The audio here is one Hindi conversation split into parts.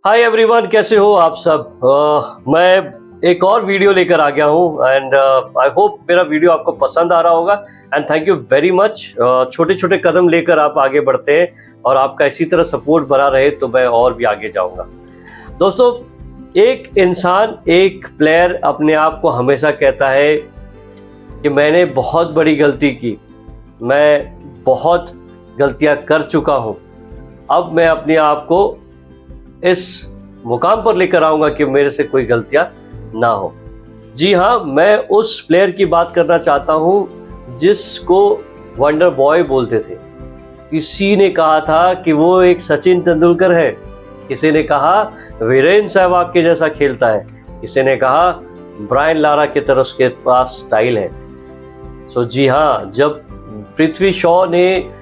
हाय एवरीवन, कैसे हो आप सब। मैं एक और वीडियो लेकर आ गया हूँ एंड आई होप मेरा वीडियो आपको पसंद आ रहा होगा and thank you very much. छोटे छोटे कदम लेकर आप आगे बढ़ते हैं और आपका इसी तरह सपोर्ट बना रहे तो मैं और भी आगे जाऊँगा। दोस्तों, एक इंसान, एक प्लेयर अपने आप को हमेशा कहता है कि मैंने बहुत बड़ी गलती की, मैं बहुत गलतियाँ कर चुका हूँ, अब मैं अपने आप को इस मुकाम पर लेकर आऊंगा कि मेरे से कोई गलतियां ना हो। जी हाँ, मैं उस प्लेयर की बात करना चाहता हूं जिसको वंडर बॉय बोलते थे। किसी ने कहा था कि वो एक सचिन तेंदुलकर है, किसी ने कहा वीरेंद्र सहवाग के जैसा खेलता है, किसी ने कहा ब्रायन लारा की तरह उसके पास स्टाइल है। सो जी हाँ, जब पृथ्वी शॉ ने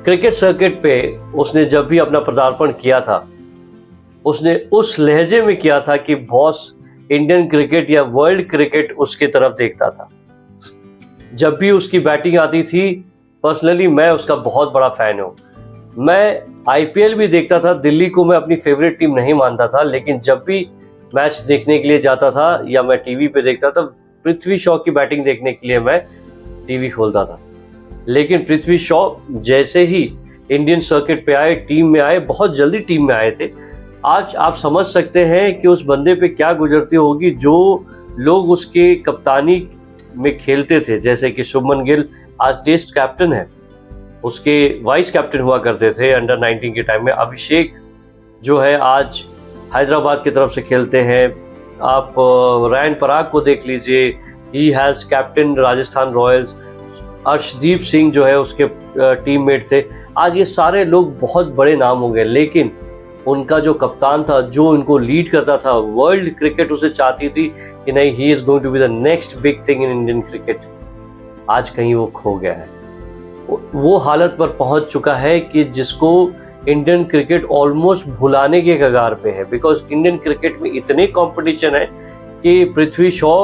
क्रिकेट सर्किट पे उसने जब भी अपना पदार्पण किया था, उसने उस लहजे में किया था कि बॉस इंडियन क्रिकेट या वर्ल्ड क्रिकेट उसकी तरफ देखता था। जब भी उसकी बैटिंग आती थी, पर्सनली मैं उसका बहुत बड़ा फैन हूँ। मैं आईपीएल भी देखता था। दिल्ली को मैं अपनी फेवरेट टीम नहीं मानता था, लेकिन जब भी मैच देखने के लिए जाता था या मैं टीवी पे देखता था, पृथ्वी शॉ की बैटिंग देखने के लिए मैं टीवी खोलता था। लेकिन पृथ्वी शॉ जैसे ही इंडियन सर्किट पे आए, टीम में आए, बहुत जल्दी टीम में आए थे। आज आप समझ सकते हैं कि उस बंदे पे क्या गुजरती होगी। जो लोग उसके कप्तानी में खेलते थे, जैसे कि शुभमन गिल आज टेस्ट कैप्टन है, उसके वाइस कैप्टन हुआ करते थे अंडर 19 के टाइम में। अभिषेक जो है आज हैदराबाद की तरफ से खेलते हैं। आप रायन पराग को देख लीजिए, he has captain Rajasthan Royals. Arshdeep Singh जो है उसके टीममेट थे। आज ये सारे लोग बहुत बड़े नाम हो गए, लेकिन उनका जो कप्तान था, जो उनको लीड करता था, वर्ल्ड क्रिकेट उसे चाहती थी कि नहीं, he is going to be the next big thing in Indian cricket. आज कहीं वो खो गया है। वो हालत पर पहुंच चुका है कि जिसको इंडियन क्रिकेट ऑलमोस्ट भुलाने के कगार पे है, बिकॉज इंडियन क्रिकेट में इतने कॉम्पिटिशन है कि पृथ्वी शॉ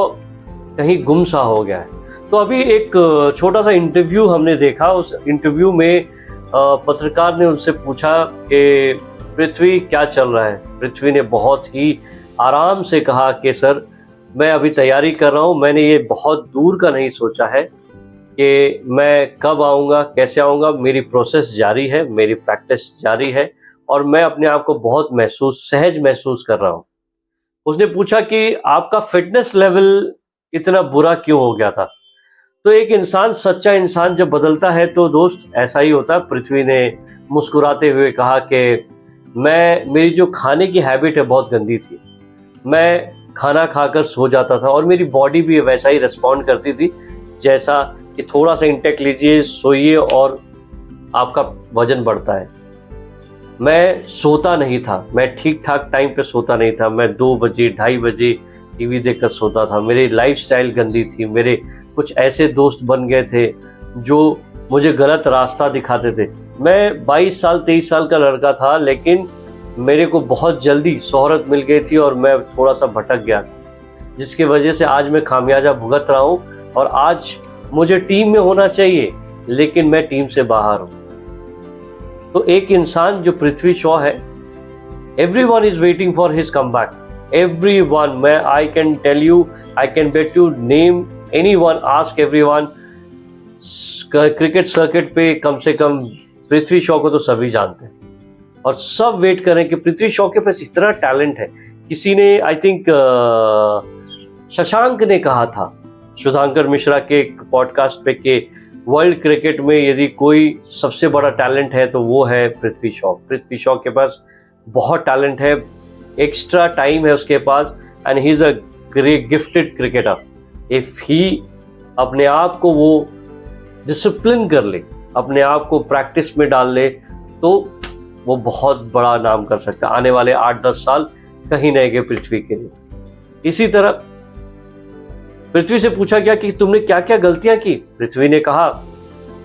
कहीं गुमसा हो गया है। तो अभी एक छोटा सा इंटरव्यू हमने देखा। उस इंटरव्यू में पत्रकार ने उनसे पूछा कि पृथ्वी क्या चल रहा है। पृथ्वी ने बहुत ही आराम से कहा कि सर, मैं अभी तैयारी कर रहा हूँ, मैंने ये बहुत दूर का नहीं सोचा है कि मैं कब आऊँगा, कैसे आऊँगा। मेरी प्रोसेस जारी है, मेरी प्रैक्टिस जारी है और मैं अपने आप को बहुत सहज महसूस कर रहा हूँ। उसने पूछा कि आपका फिटनेस लेवल इतना बुरा क्यों हो गया था। तो एक इंसान, सच्चा इंसान जब बदलता है तो दोस्त ऐसा ही होता है। पृथ्वी ने मुस्कुराते हुए कहा कि मेरी जो खाने की हैबिट है बहुत गंदी थी। मैं खाना खाकर सो जाता था और मेरी बॉडी भी वैसा ही रिस्पॉन्ड करती थी, जैसा कि थोड़ा सा इंटेक लीजिए, सोइए और आपका वजन बढ़ता है। मैं सोता नहीं था, मैं ठीक ठाक टाइम पे सोता नहीं था। मैं 2 बजे 2:30 बजे टीवी देखकर सोता था। मेरी लाइफस्टाइल गंदी थी। मेरे कुछ ऐसे दोस्त बन गए थे जो मुझे गलत रास्ता दिखाते थे। मैं 22 साल 23 साल का लड़का था, लेकिन मेरे को बहुत जल्दी शोहरत मिल गई थी और मैं थोड़ा सा भटक गया था, जिसकी वजह से आज मैं खामियाजा भुगत रहा हूँ। और आज मुझे टीम में होना चाहिए, लेकिन मैं टीम से बाहर हूँ। तो एक इंसान जो पृथ्वी शॉ है, everyone is waiting for his comeback. everyone, I can tell you, I can bet you name anyone, ask everyone, cricket circuit पे कम से कम पृथ्वी शॉ को तो सभी जानते हैं और सब वेट करें कि पृथ्वी शॉ के पास इतना टैलेंट है। किसी ने, आई थिंक शशांक ने कहा था सुधांकर मिश्रा के पॉडकास्ट पे कि वर्ल्ड क्रिकेट में यदि कोई सबसे बड़ा टैलेंट है तो वो है पृथ्वी शॉ। पृथ्वी शॉ के पास बहुत टैलेंट है, एक्स्ट्रा टाइम है उसके पास, and he is a great gifted cricketer. If he अपने आप को वो डिसिप्लिन कर ले, अपने आप को प्रैक्टिस में डाल ले, तो वो बहुत बड़ा नाम कर सकता है। आने वाले 8-10 साल कहीं नहीं गए पृथ्वी के लिए। इसी तरह पृथ्वी से पूछा गया कि तुमने क्या क्या गलतियां की। पृथ्वी ने कहा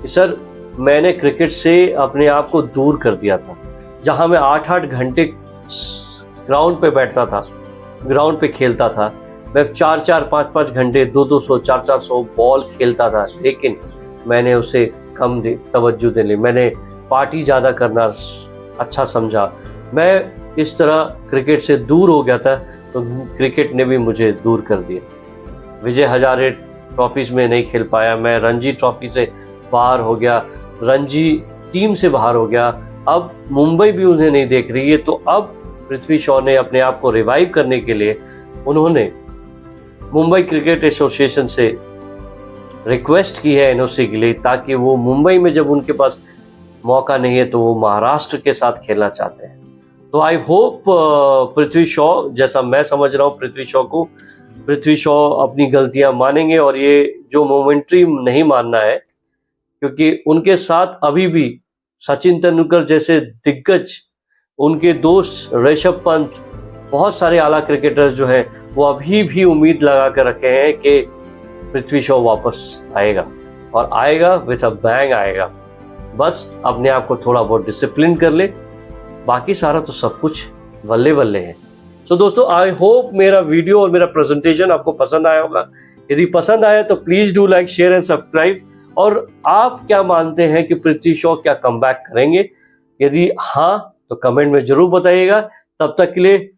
कि सर, मैंने क्रिकेट से अपने आप को दूर कर दिया था। जहां मैं 8-8 घंटे ग्राउंड पे बैठता था, ग्राउंड पे खेलता था, मैं 4-4, 5-5 घंटे, 200, 400 बॉल खेलता था, लेकिन मैंने उसे कम तवज्जो दे ली। मैंने पार्टी ज़्यादा करना अच्छा समझा, मैं इस तरह क्रिकेट से दूर हो गया था, तो क्रिकेट ने भी मुझे दूर कर दिया। विजय हजारे ट्रॉफीज में नहीं खेल पाया, मैं रणजी ट्रॉफी से बाहर हो गया, रणजी टीम से बाहर हो गया। अब मुंबई भी उन्हें नहीं देख रही है, तो अब पृथ्वी शॉ ने अपने आप को रिवाइव करने के लिए उन्होंने मुंबई क्रिकेट एसोसिएशन से रिक्वेस्ट की है एनओसी के लिए, ताकि वो मुंबई में जब उनके पास मौका नहीं है तो वो महाराष्ट्र के साथ खेलना चाहते हैं। तो आई होप पृथ्वी शॉ, जैसा मैं समझ रहा हूँ पृथ्वी शॉ को, पृथ्वी शॉ अपनी गलतियां मानेंगे और ये जो मोमेंट्री नहीं मानना है, क्योंकि उनके साथ अभी भी सचिन तेंदुलकर जैसे दिग्गज, उनके दोस्त ऋषभ पंत, बहुत सारे आला क्रिकेटर्स जो हैं वो अभी भी उम्मीद लगा कर रखे हैं कि पृथ्वी शॉ वापस आएगा, और आएगा विथ अ बैंग आएगा। बस अपने आप को थोड़ा बहुत डिसिप्लिन कर ले, बाकी सारा तो सब कुछ बल्ले बल्ले है। तो दोस्तों, आई होप मेरा वीडियो और मेरा प्रेजेंटेशन आपको पसंद आया होगा। यदि पसंद आया तो please do like, share and subscribe. और आप क्या मानते हैं कि पृथ्वी शॉ क्या कमबैक करेंगे? यदि हाँ तो कमेंट में जरूर बताइएगा। तब तक के लिए